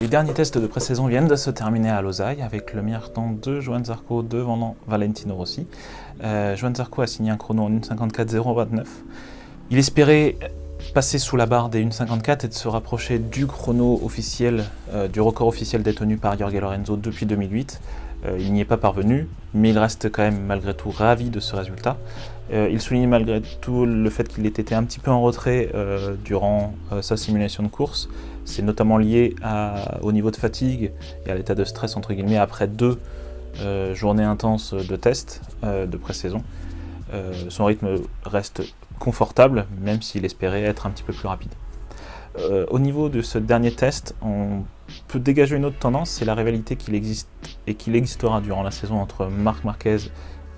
Les derniers tests de pré-saison viennent de se terminer à Losail avec le meilleur temps de Johann Zarco devant Valentino Rossi. Johann Zarco a signé un chrono en 1,54,029. Il espérait passer sous la barre des 1,54 et de se rapprocher du chrono officiel, du record officiel détenu par Jorge Lorenzo depuis 2008. Il n'y est pas parvenu, mais il reste quand même malgré tout ravi de ce résultat. Il souligne malgré tout le fait qu'il ait été un petit peu en retrait durant sa simulation de course. C'est notamment lié au niveau de fatigue et à l'état de stress entre guillemets après 2 journées intenses de tests de pré-saison. Son rythme reste confortable, même s'il espérait être un petit peu plus rapide. Au niveau de ce dernier test, on peut dégager une autre tendance, c'est la rivalité qu'il existe et qu'il existera durant la saison entre Marc Marquez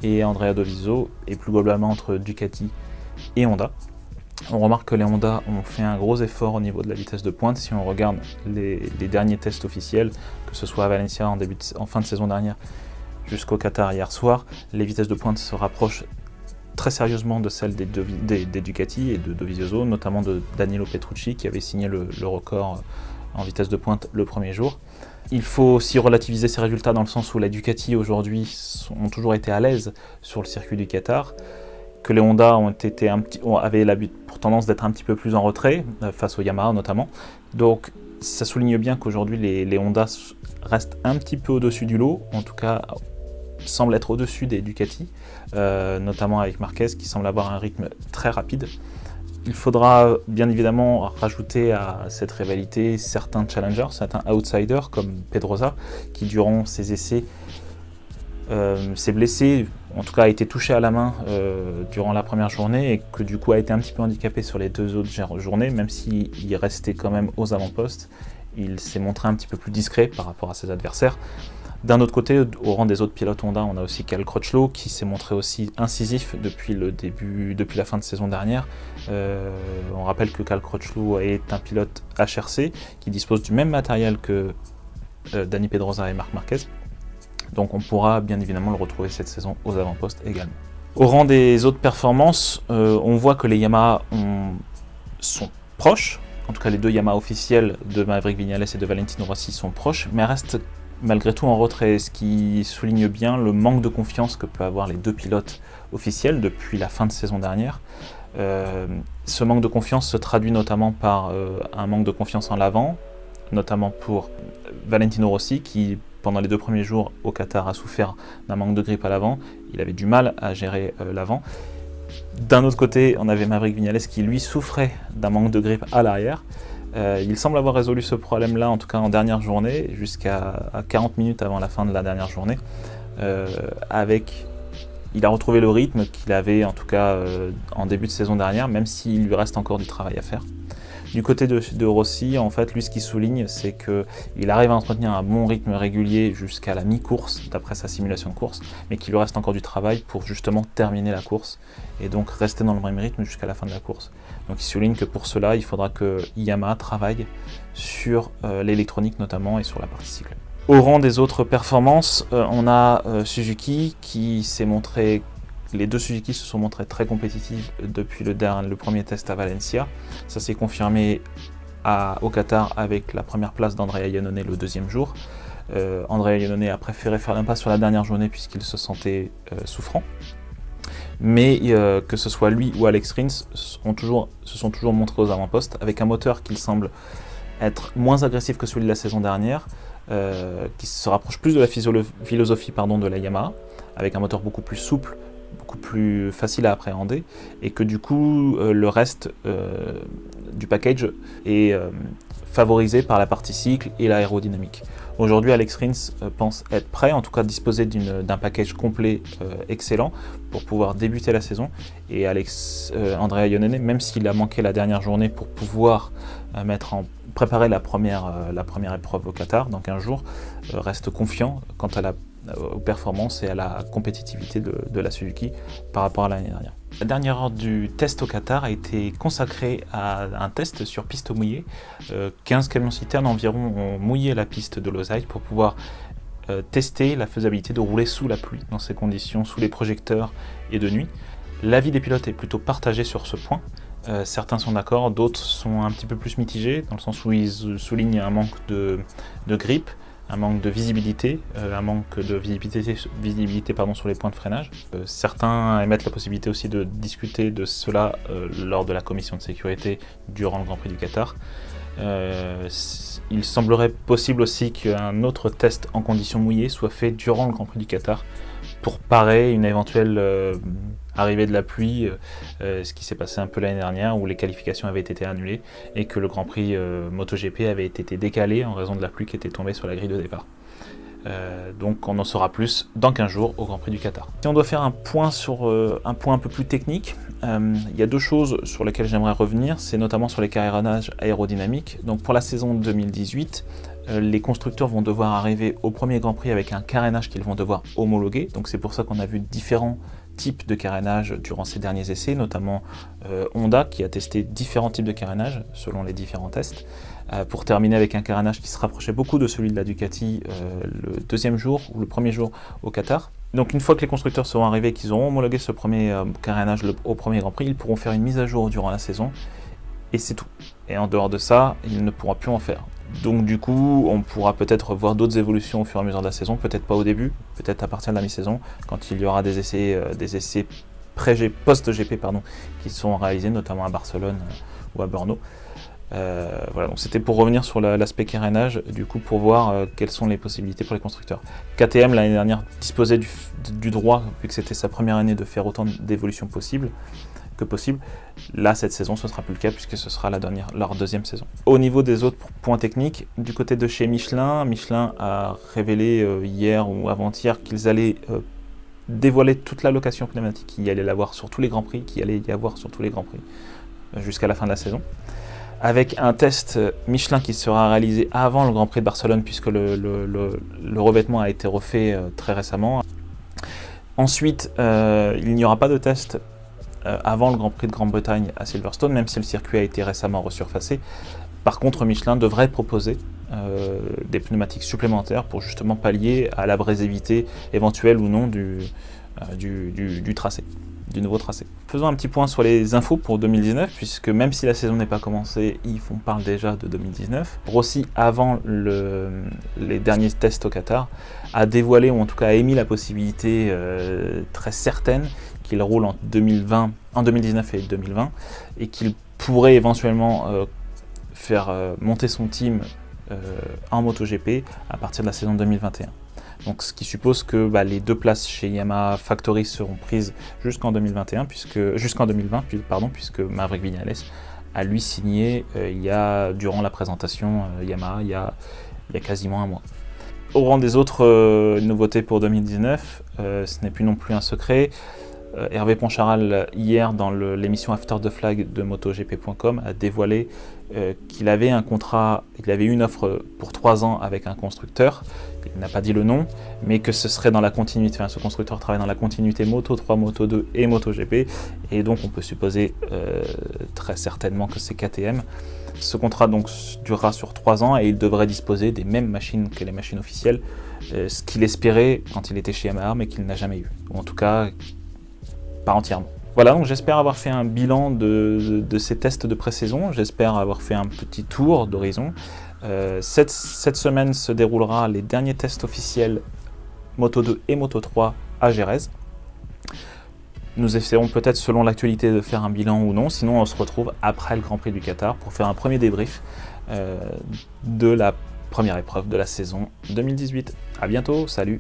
et Andrea Dovizioso, et plus globalement entre Ducati et Honda. On remarque que les Honda ont fait un gros effort au niveau de la vitesse de pointe. Si on regarde les derniers tests officiels, que ce soit à Valencia en fin de saison dernière jusqu'au Qatar hier soir, les vitesses de pointe se rapprochent très sérieusement de celles des Ducati et de Dovizioso, notamment de Danilo Petrucci qui avait signé le record en vitesse de pointe le premier jour. Il faut aussi relativiser ces résultats dans le sens où les Ducati aujourd'hui ont toujours été à l'aise sur le circuit du Qatar, que les Honda avaient pour tendance d'être un petit peu plus en retrait, face aux Yamaha notamment. Donc ça souligne bien qu'aujourd'hui les Honda restent un petit peu au-dessus du lot, en tout cas semblent être au-dessus des Ducati, notamment avec Marquez qui semble avoir un rythme très rapide. Il faudra bien évidemment rajouter à cette rivalité certains challengers, certains outsiders comme Pedrosa qui durant ses essais s'est blessé, en tout cas a été touché à la main durant la première journée et que du coup a été un petit peu handicapé sur les 2 autres journées, même s'il restait quand même aux avant-postes, il s'est montré un petit peu plus discret par rapport à ses adversaires. D'un autre côté, au rang des autres pilotes Honda, on a aussi Cal Crutchlow qui s'est montré aussi incisif depuis la fin de saison dernière. On rappelle que Cal Crutchlow est un pilote HRC qui dispose du même matériel que Dani Pedrosa et Marc Marquez. Donc on pourra bien évidemment le retrouver cette saison aux avant-postes également. Au rang des autres performances, on voit que les Yamaha sont proches. En tout cas, les 2 Yamaha officiels de Maverick Viñales et de Valentino Rossi sont proches, mais restent malgré tout en retrait, ce qui souligne bien le manque de confiance que peuvent avoir les 2 pilotes officiels depuis la fin de saison dernière. Ce manque de confiance se traduit notamment par un manque de confiance en l'avant, notamment pour Valentino Rossi qui pendant les 2 premiers jours au Qatar a souffert d'un manque de grippe à l'avant, il avait du mal à gérer l'avant. D'un autre côté, on avait Maverick Viñales qui lui souffrait d'un manque de grippe à l'arrière. Il semble avoir résolu ce problème-là, en tout cas en dernière journée, jusqu'à 40 minutes avant la fin de la dernière journée. Il a retrouvé le rythme qu'il avait, en tout cas en début de saison dernière, même s'il lui reste encore du travail à faire. Du côté de Rossi, en fait, lui, ce qu'il souligne, c'est qu'il arrive à entretenir un bon rythme régulier jusqu'à la mi-course, d'après sa simulation de course, mais qu'il lui reste encore du travail pour justement terminer la course et donc rester dans le même rythme jusqu'à la fin de la course. Donc il souligne que pour cela, il faudra que Yamaha travaille sur l'électronique notamment et sur la partie cycle. Au rang des autres performances, on a Suzuki qui s'est montré. Les 2 Suzuki se sont montrés très compétitifs depuis le premier test à Valencia. Ça s'est confirmé au Qatar avec la première place d'Andrea Iannone le 2e jour. Andrea Iannone a préféré faire l'impasse sur la dernière journée puisqu'il se sentait souffrant. Mais que ce soit lui ou Alex Rins se sont toujours montrés aux avant-postes avec un moteur qui semble être moins agressif que celui de la saison dernière, qui se rapproche plus de la philosophie de la Yamaha, avec un moteur beaucoup plus souple, beaucoup plus facile à appréhender, et que du coup le reste du package est favorisé par la partie cycle et l'aérodynamique. Aujourd'hui, Alex Rins pense être prêt, en tout cas disposer d'un package complet excellent pour pouvoir débuter la saison. Et Andrea Iannone, même s'il a manqué la dernière journée pour pouvoir préparer la première épreuve au Qatar dans 15 jours, reste confiant quant aux performances et à la compétitivité de la Suzuki par rapport à l'année dernière. La dernière heure du test au Qatar a été consacrée à un test sur piste mouillée. 15 camions citernes environ ont mouillé la piste de Losail pour pouvoir tester la faisabilité de rouler sous la pluie, dans ces conditions, sous les projecteurs et de nuit. L'avis des pilotes est plutôt partagé sur ce point. Certains sont d'accord, d'autres sont un petit peu plus mitigés, dans le sens où ils soulignent un manque de grip, un manque de visibilité, un manque de visibilité sur les points de freinage. Certains émettent la possibilité aussi de discuter de cela lors de la commission de sécurité durant le Grand Prix du Qatar. Il semblerait possible aussi qu'un autre test en conditions mouillées soit fait durant le Grand Prix du Qatar pour parer une éventuelle arrivée de la pluie, ce qui s'est passé un peu l'année dernière où les qualifications avaient été annulées et que le Grand Prix MotoGP avait été décalé en raison de la pluie qui était tombée sur la grille de départ. Donc on en saura plus dans 15 jours au Grand Prix du Qatar. Si on doit faire un point sur un point un peu plus technique, il y a deux choses sur lesquelles j'aimerais revenir, c'est notamment sur les carénages aérodynamiques. Donc pour la saison 2018, les constructeurs vont devoir arriver au premier Grand Prix avec un carénage qu'ils vont devoir homologuer. Donc c'est pour ça qu'on a vu différents types de carénage durant ces derniers essais, notamment Honda qui a testé différents types de carénage selon les différents tests, pour terminer avec un carénage qui se rapprochait beaucoup de celui de la Ducati le deuxième jour ou le premier jour au Qatar. Donc une fois que les constructeurs seront arrivés et qu'ils auront homologué ce premier carénage au premier Grand Prix, ils pourront faire une mise à jour durant la saison et c'est tout. Et en dehors de ça, ils ne pourront plus en faire. Donc du coup, on pourra peut-être voir d'autres évolutions au fur et à mesure de la saison, peut-être pas au début, peut-être à partir de la mi-saison, quand il y aura des essais post-GP qui seront réalisés, notamment à Barcelone ou à Brno. Voilà, donc c'était pour revenir sur l'aspect carénage, du coup pour voir quelles sont les possibilités pour les constructeurs. KTM l'année dernière disposait du droit, vu que c'était sa première année, de faire autant d'évolutions possible. Là, cette saison, ce ne sera plus le cas puisque ce sera leur deuxième saison. Au niveau des autres points techniques, du côté de chez Michelin, Michelin a révélé hier ou avant-hier qu'ils allaient dévoiler toute la location pneumatique qu'il y allait avoir sur tous les Grands Prix, jusqu'à la fin de la saison. Avec un test Michelin qui sera réalisé avant le Grand Prix de Barcelone puisque le revêtement a été refait très récemment. Ensuite, il n'y aura pas de test avant le Grand Prix de Grande-Bretagne à Silverstone, même si le circuit a été récemment resurfacé. Par contre, Michelin devrait proposer des pneumatiques supplémentaires pour justement pallier à l'abrasivité éventuelle ou non du tracé, du nouveau tracé. Faisons un petit point sur les infos pour 2019, puisque même si la saison n'est pas commencée, on parle déjà de 2019. Rossi, avant les derniers tests au Qatar, a dévoilé, ou en tout cas a émis la possibilité très certaine qu'il roule en 2019 et 2020, et qu'il pourrait éventuellement faire monter son team en MotoGP à partir de la saison 2021. Donc, ce qui suppose que les deux places chez Yamaha Factory seront prises jusqu'en 2020, puisque Maverick Viñales a lui signé durant la présentation Yamaha il y a quasiment un mois. Au rang des autres nouveautés pour 2019, ce n'est plus non plus un secret. Hervé Poncharal, hier, dans l'émission After the Flag de MotoGP.com, a dévoilé qu'il avait une offre pour 3 ans avec un constructeur. Il n'a pas dit le nom, mais que ce serait dans la continuité. Ce constructeur travaille dans la continuité Moto3, Moto2 et MotoGP, et donc on peut supposer très certainement que c'est KTM. Ce contrat donc durera sur 3 ans et il devrait disposer des mêmes machines que les machines officielles, ce qu'il espérait quand il était chez Yamaha, mais qu'il n'a jamais eu, ou en tout cas pas entièrement. Voilà, donc j'espère avoir fait un bilan de ces tests de pré-saison, j'espère avoir fait un petit tour d'horizon. Cette semaine se déroulera les derniers tests officiels Moto2 et Moto3 à Jerez. Nous essaierons peut-être, selon l'actualité, de faire un bilan ou non, sinon on se retrouve après le Grand Prix du Qatar pour faire un premier débrief de la première épreuve de la saison 2018. A bientôt, salut!